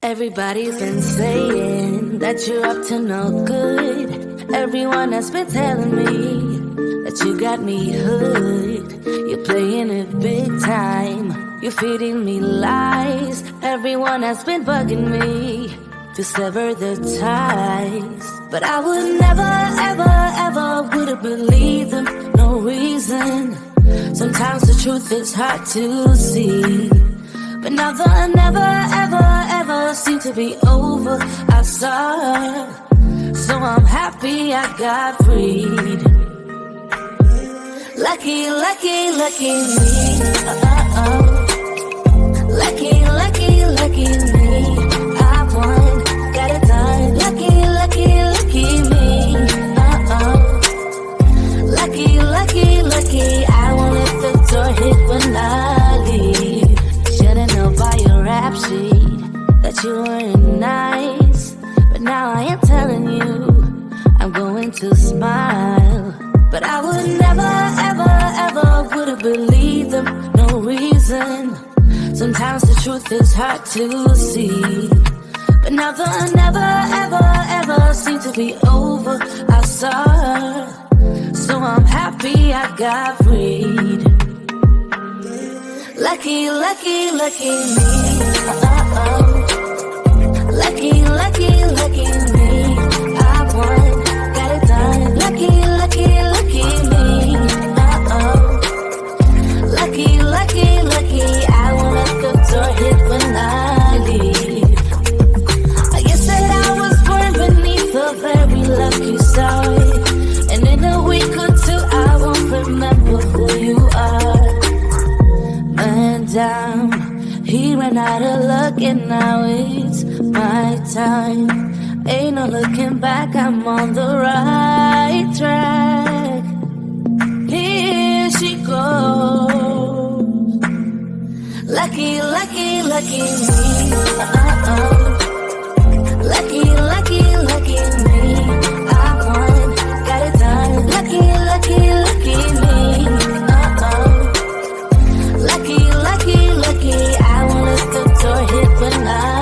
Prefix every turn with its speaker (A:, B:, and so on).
A: Everybody's been saying that you're up to no good. Everyone has been telling me that you got me hooked. You're playing it big time. You're feeding me lies. Everyone has been bugging me to sever the ties. But I would never, ever, ever would have believed them. No reason. Sometimes the truth is hard to see. But now the never, ever, ever seem to be over. I saw, so I'm happy I got freed. Lucky, lucky, lucky me. Lucky, lucky, lucky me. I won, got it done. Lucky, lucky, lucky me. Lucky, lucky, lucky. I won't let the door hit when I leave. Should've known by your rap sheet that you weren't nice. But now I am telling you, I'm going to smile. But I would never, ever, ever would have believed them. No reason. Sometimes the truth is hard to see. But now the never, ever, ever seem to be over. I saw, so I'm happy I got freed. Lucky, lucky, lucky me. Lucky, lucky, lucky me. I won, got it done. Lucky, lucky, lucky me. Lucky, lucky, lucky. I won't let the door hit when I leave. I guess that I was born beneath a very lucky star. And in a week or two I won't remember who you are. Man down, he ran out of luck and now it's my time. Ain't no looking back, I'm on the right track. Here she goes. Lucky, lucky, lucky me. Lucky, lucky, lucky me. I won, got it done. Lucky, lucky, lucky me. Lucky, lucky, lucky. I won't let the door hit when I